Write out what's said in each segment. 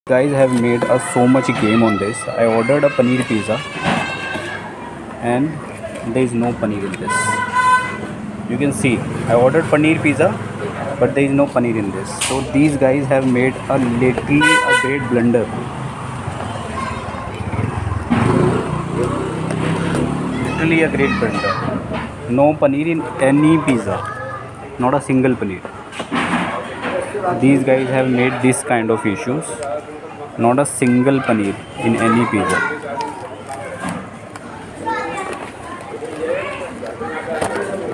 Guys have made a so much game on this. I ordered a paneer pizza and there is no paneer in this. You can see I ordered paneer pizza but there is no paneer in this. So these guys have made a literally a great blunder. Literally a great blunder. No paneer in any pizza. Not a single paneer. These guys have made this kind of issues. Not a single paneer in any pizza.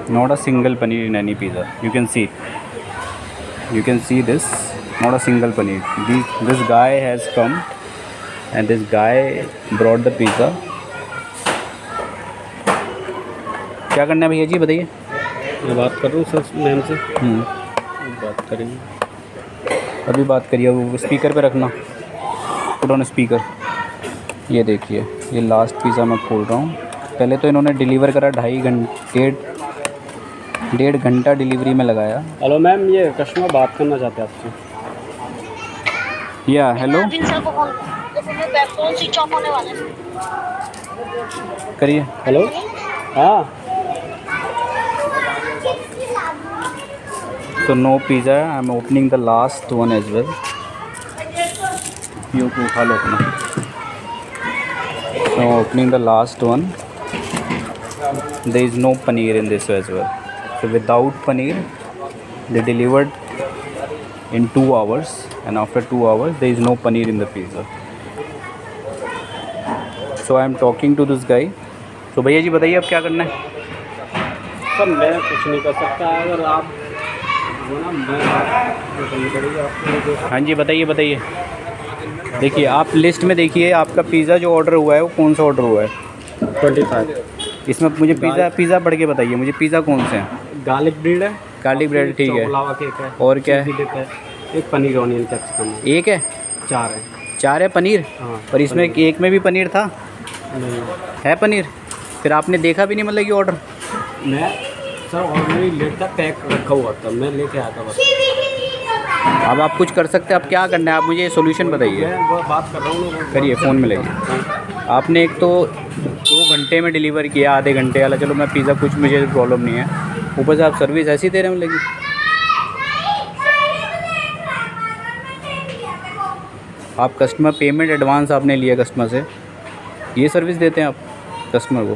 Not a single paneer in any pizza. You can see this. Not a single paneer. This guy has come and this guy brought the pizza. क्या करना है भैया जी बताइए। मैं बात कर रहा हूँ सर मैम से। बात करेंगे। अभी बात करिए, वो स्पीकर पे रखना, पुट ऑन स्पीकर। ये देखिए, ये लास्ट पिज़्ज़ा मैं खोल रहा हूँ। पहले तो इन्होंने डिलीवर करा 1.5 घंटा डिलीवरी में लगाया। हेलो मैम, ये कस्टमर बात करना चाहते हैं आपसे। या हेलो करिए। हेलो हाँ। So no pizza. I'm opening the last one as well. You too खा लो अपना। So opening the last one. There is no paneer in this as well. So without paneer, they delivered in 2 hours, and after 2 hours there is no paneer in the pizza. So I am talking to this guy. So भैया जी बताइए अब क्या करना है। Sir मैं कुछ नहीं कर सकता, अगर आप हाँ जी बताइए। देखिए आप लिस्ट में देखिए, आपका पिज़्ज़ा जो ऑर्डर हुआ है वो कौन सा ऑर्डर हुआ है। 25। इसमें मुझे पिज़्ज़ा पढ़ के बताइए, मुझे पिज़्ज़ा कौन से हैं। गार्लिक ब्रेड है। गार्लिक ब्रेड ठीक है। लावा केक है। और क्या है। एक पनीर ऑनियन कैप्सिकम है। एक है। 4 है पनीर। हाँ। और इसमें एक में भी पनीर था। नहीं है पनीर। फिर आपने देखा भी नहीं मतलब कि ऑर्डर। मैं सर ऑलरेडी लेट था, पैक रखा हुआ था, मैं लेके आया था बस। अब आप कुछ कर सकते हैं, अब क्या करना है आप मुझे सोल्यूशन बताइए। मैं बात कर रहा हूँ। करिए फ़ोन में लगिए। आपने एक तो 2 घंटे में डिलीवर किया, आधे घंटे वाला, चलो मैं पिज़्ज़ा कुछ मुझे प्रॉब्लम नहीं है, ऊपर से आप सर्विस ऐसी दे रहे हैं मतलब कि। आप कस्टमर पेमेंट एडवांस आपने लिया कस्टमर से, ये सर्विस देते हैं आप कस्टमर को।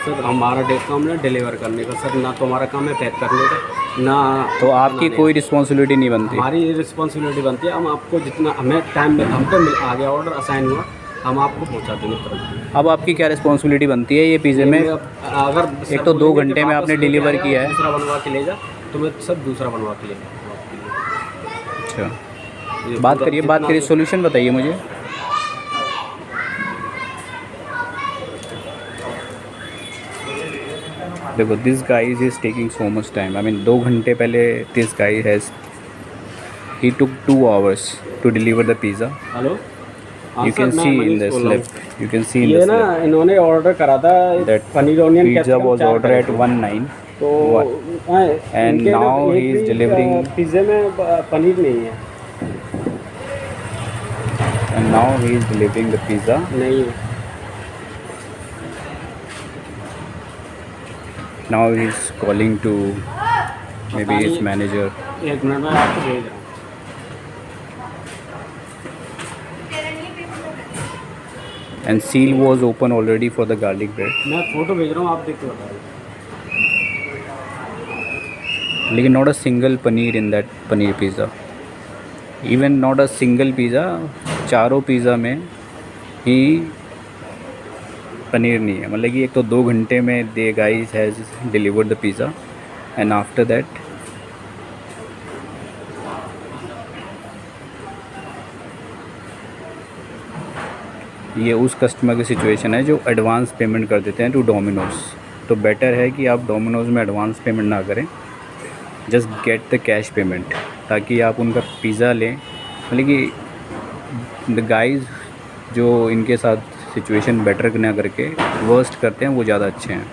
सर हमारा काम है डिलीवर करने का सर, ना तो हमारा काम है पैक करने का, ना तो आपकी कोई रिस्पॉन्सिबिलिटी नहीं बनती। हमारी रिस्पॉन्सिबिलिटी बनती है, हम आपको जितना हमें टाइम में हम पे आ गया ऑर्डर असाइन हुआ, हम आपको पहुंचा देंगे तुरंत। अब आपकी क्या रिस्पॉन्सिबिलिटी बनती है ये पिज़्ज़े में। अगर एक तो 2 घंटे में आपने डिलीवर किया है। दूसरा बनवा के ले जा, तो मैं सब दूसरा बनवा के ले जा। अच्छा बात करिए सोल्यूशन बताइए मुझे। देखो this guys is taking so much time. I mean 2 घंटे पहले this guy has he took 2 hours to deliver the pizza. Hello you can see in this left, you can see in ये this ना इन्होंने order करा था that paneer onion pizza was order at 19 तो and now he is delivering. पिज़्ज़े में पनीर नहीं है and now he is delivering the pizza. नहीं है। Now he's calling to maybe his manager. एक मिनट में आपको भेज रहा हूँ। And seal was open already for the garlic bread. मैं फ़ोटो भेज रहा हूँ, आप देख के बताइए। लेकिन not a single paneer in that paneer pizza. Even not a single pizza. चारों पिज़्ज़ा में ही पनीर नहीं है। मतलब कि एक तो 2 घंटे में they guys has delivered the pizza and after that ये उस कस्टमर की सिचुएशन है जो एडवांस पेमेंट कर देते हैं टू डोमिनोज़। तो बेटर है कि आप डोमिनोज़ में एडवांस पेमेंट ना करें, just get the cash payment, ताकि आप उनका पिज़्ज़ा लें। मतलब कि द गाइस जो इनके साथ सिचुएशन बेटर ना करके वर्स्ट करते हैं वो ज़्यादा अच्छे हैं।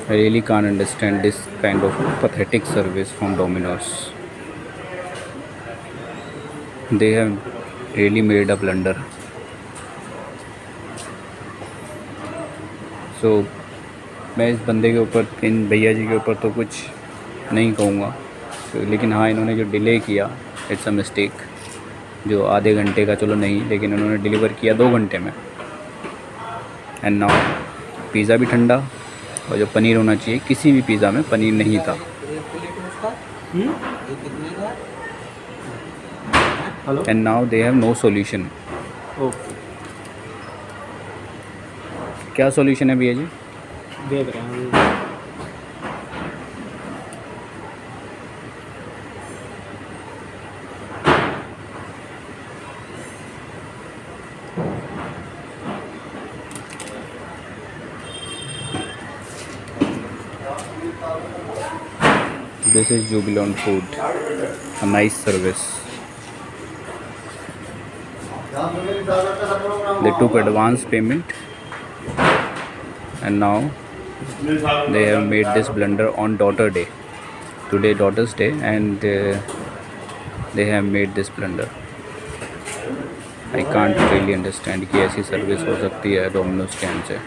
I really can't understand this kind of pathetic service from Domino's. They have really made a blunder. So मैं इस बंदे के ऊपर, इन भैया जी के ऊपर तो कुछ नहीं कहूँगा, लेकिन हाँ इन्होंने जो डिले किया इट्स अ मिस्टेक। जो आधे घंटे का चलो नहीं, लेकिन उन्होंने डिलीवर किया 2 घंटे में। एंड नाउ पिज़्ज़ा भी ठंडा, और जो पनीर होना चाहिए, किसी भी पिज़्ज़ा में पनीर नहीं था। Hello. And now they have no solution. Okay, क्या सॉल्यूशन है भैया जी? देख रहे हैं। This is Jubilant Food, a nice service. They took advance payment and now they have made this blunder on daughter day. Today daughter's day, and they have made this blunder. I can't really understand कि ऐसी service हो सकती है Domino's के and से।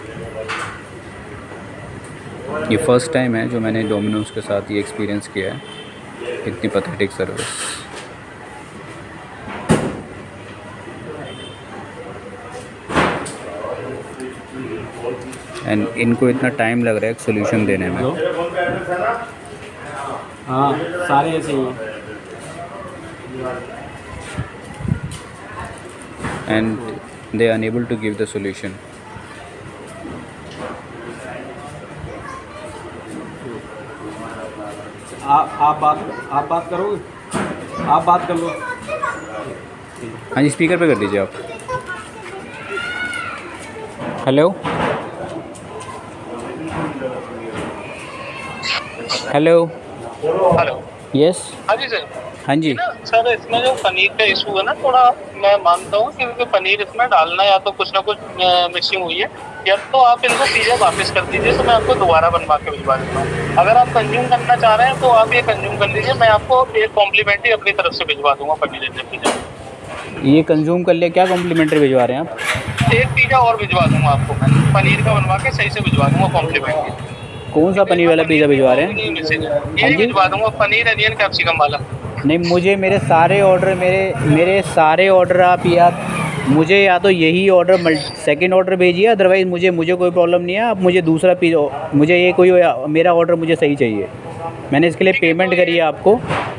ये first time है जो मैंने डोमिनोज के साथ ये एक्सपीरियंस किया है, इतनी पैथेटिक सर्विस। एंड इनको इतना टाइम लग रहा है एक सोल्यूशन देने में। हाँ, सारे ऐसे ही हैं। And they are unable to give the solution. आप बात करोगे? आप बात कर लो। हाँ जी, स्पीकर पे कर दीजिए आप। Hello hello hello. यस। हाँ जी सर। हाँ जी ना सर, इसमें जो पनीर का इशू है ना, थोड़ा मैं मानता हूँ कि पनीर इसमें डालना या तो कुछ ना कुछ मिक्सिंग हुई है, या तो आप इनको पिज़्ज़ा वापस कर दीजिए तो मैं आपको दोबारा बनवा के भिजवा देता हूँ। अगर आप कंज्यूम करना चाह रहे हैं तो आप ये कंज्यूम कर लीजिए, मैं आपको एक कॉम्प्लीमेंट्री अपनी तरफ से भिजवा दूंगा पनीर इंडियन पिज़्ज़ा। ये कंज्यूम कर लिया, क्या कॉम्प्लीमेंट्री भिजवा रहे हैं आप? एक पिज़्ज़ा और भिजवा दूंगा आपको, मैं पनीर का बनवा के सही से भिजवा दूंगा कॉम्प्लीमेंट्री। कौन सा पनीर वाला पिज़्ज़ा भिजवा रहे हैं? यही भिजवा दूंगा, पनीर अनियन कैप्सिकम वाला। नहीं, मुझे मेरे सारे ऑर्डर आप मुझे या तो यही ऑर्डर सेकंड ऑर्डर भेजिए, अदरवाइज़ मुझे कोई प्रॉब्लम नहीं है। आप मुझे दूसरा पिज़्ज़ा, मुझे ये कोई मेरा ऑर्डर मुझे सही चाहिए। मैंने इसके लिए पेमेंट करी है आपको।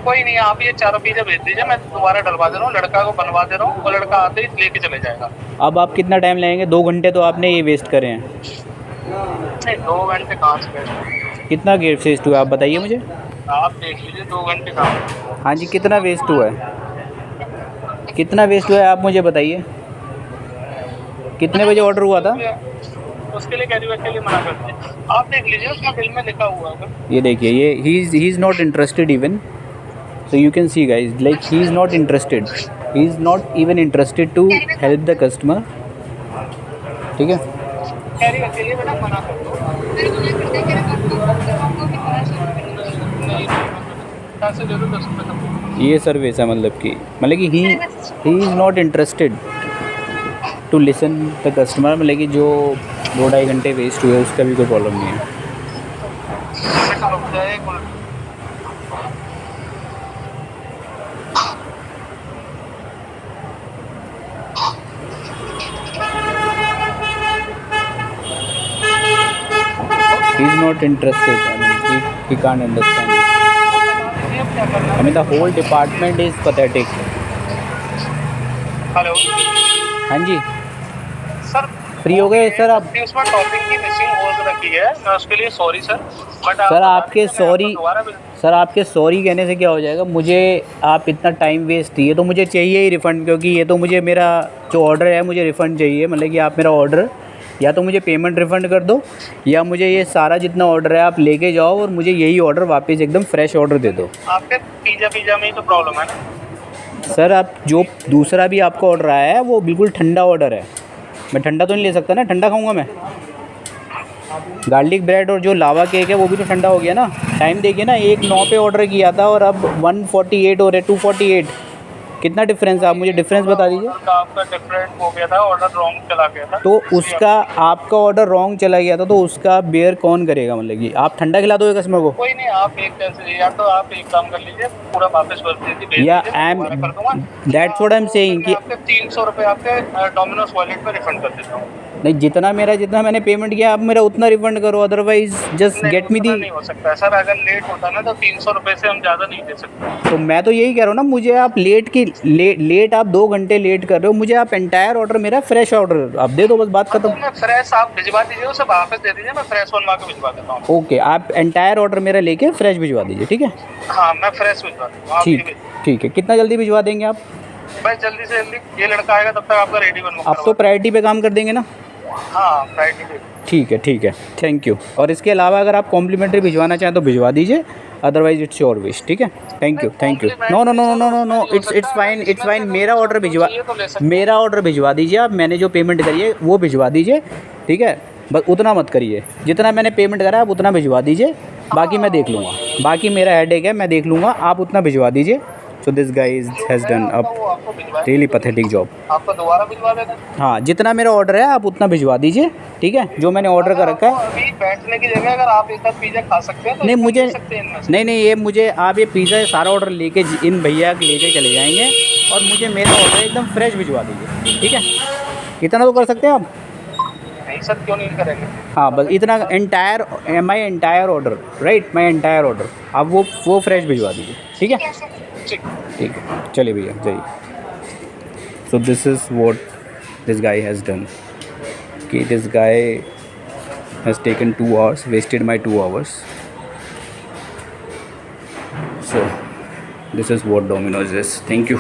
कोई नहीं, आप ये चारों पिज़्ज़ा भेज दीजिए, मैं दोबारा डलवा दे रहा हूँ, लड़का को बनवा दे रहा हूँ, वो लड़का आते ही लेके चले जाएगा। अब आप कितना टाइम लगेंगे? 2 घंटे तो आपने ये वेस्ट करे हैं। नहीं, 2 घंटे कहाँ से वेस्ट? कितना वेस्ट हुआ आप बताइए मुझे। आप देख लीजिए 2 घंटे कहाँ। हाँ जी, कितना वेस्ट हुआ है? कितना वेस्ट हुआ है आप मुझे बताइए। कितने बजे ऑर्डर हुआ था? उसके लिए कैरीबैग के लिए मना कर दीजिए। आप देख लीजिए, उसमें बिल में लिखा हुआ है। ये देखिए, ये he is not interested even. So you can see guys, like he is not interested. He is not even interested to help the customer. ठीक है? कैरीबैग के लिए बेटा मना कर दो। पैसे दे दो 10 रुपये का। ये सर्विस है मतलब कि he is not interested to listen the customer। मतलब कि जो 2-2.5 घंटे वेस्ट हुए उसका भी कोई प्रॉब्लम नहीं है। He is not interested. I mean, he can't understand. I mean, the whole department is pathetic. Hello. हाँ जी, सर फ्री हो गए सर आप? उसमें टॉपिंग की मिसिंग हो रखी है, मैं उसके लिए सॉरी सर। बट सर आपके सॉरी कहने से क्या हो जाएगा? मुझे आप इतना टाइम वेस्ट दिए तो मुझे चाहिए ही रिफ़ंड, क्योंकि ये तो मुझे मेरा जो ऑर्डर है मुझे रिफ़ंड चाहिए। मतलब कि आप मेरा ऑर्डर या तो मुझे पेमेंट रिफ़ंड कर दो, या मुझे ये सारा जितना ऑर्डर है आप लेके जाओ और मुझे यही ऑर्डर वापस एकदम फ्रेश ऑर्डर दे दो। आपके पिज़्ज़ा में ही तो प्रॉब्लम है ना सर। आप जो दूसरा भी आपका ऑर्डर आया है वो बिल्कुल ठंडा ऑर्डर है। मैं ठंडा तो नहीं ले सकता ना, ठंडा खाऊंगा मैं। गार्लिक ब्रेड और जो लावा केक है वो भी तो ठंडा हो गया ना। टाइम देखिए ना, 1:09 पे ऑर्डर किया था और अब 1:48 हो रहे, 2:48। कितना डिफरेंस है, आप मुझे डिफरेंस बता दीजिए। ऑर्डर का आपका डिफरेंट हो गया था, ऑर्डर रॉन्ग चला गया था। तो उसका आपका ऑर्डर रॉन्ग चला गया था, तो उसका बेयर कौन करेगा? मतलब कि आप ठंडा खिला दोगे कस्टमर को? कोई नहीं, आप एक कैसे, या तो आप एक काम कर लीजिए, पूरा वापस कर दीजिए, या आई एम, कर दूंगा। That's what I am saying कि आपके 300 रुपये आपके डोमिनोज वॉलेट में रिफंड कर देता हूँ। नहीं, जितना मैंने पेमेंट किया आप मेरा उतना रिफंड करो, अदरवाइज जस्ट गेट मी दी। नहीं हो सकता सर, अगर लेट होता ना तो 300 रुपये से हम ज़्यादा नहीं दे सकते। तो मैं तो यही कह रहा हूँ ना, मुझे आप लेट आप 2 घंटे लेट कर रहे हो, मुझे आप एंटायर ऑर्डर, मेरा फ्रेश ऑर्डर आप दे दो, बस बात खत्म। मैं फ्रेश आप भिजवा दीजिए, उसे वापस दे दीजिए, मैं फ्रेश बनवा के भिजवा देता हूँ। ओके, आप एंटायर ऑर्डर मेरा लेके फ्रेश भिजवा दीजिए, ठीक है? हाँ, मैं फ्रेश भिजवा दूँगा, आप ये ठीक, ठीक है। कितना जल्दी भिजवा देंगे आप? बस जल्दी से जल्दी, ये लड़का आएगा तब तक आपका रेडी बनवा। आप तो प्रायोरिटी पे काम कर देंगे ना? हाँ, फ्राइडे पे। ठीक है, ठीक है, थैंक यू। और इसके अलावा अगर आप कॉम्प्लीमेंट्री भिजवाना चाहें तो भिजवा दीजिए, अदरवाइज इट्स योर विश, ठीक है? Thank you, thank you. No no no no no no, it's fine, it's fine. मेरा ऑर्डर भिजवा दीजिए आप, मैंने जो पेमेंट करी है वो भिजवा दीजिए, ठीक है? बस उतना मत करिए, जितना मैंने पेमेंट करा आप उतना भिजवा दीजिए, बाकी मैं देख लूँगा। बाकी मेरा हेडेक है, मैं देख लूँगा, आप उतना भिजवा दीजिए। So this guys has done a really pathetic job. आपको दोबारा भिजवा देना। हाँ, जितना मेरा ऑर्डर है आप उतना भिजवा दीजिए, ठीक है? जो मैंने ऑर्डर कर रखा है। अभी बैठने की जगह अगर आप एक साथ पिज़्ज़ा खा सकते हैं तो नहीं, मुझे ले सकते हैं इनमें से। नहीं, ये मुझे आप ये पिज़्ज़ा सारा ऑर्डर लेके इन भैया के लेके चले जाएंगे और मुझे मेरा ऑर्डर एकदम फ्रेश भिजवा दीजिए, ठीक है? इतना तो कर सकते हैं आप? नहीं सर, क्यों नहीं करेंगे। हाँ, बस इतना, my entire order, right, my entire order आप वो फ्रेश भिजवा दीजिए, ठीक है? ठीक। ठीक है, चलिए भैया, जाइए। So this is what this guy has done, कि this guy has taken 2 hours, wasted my 2 hours. So this is what Domino's is. Thank you.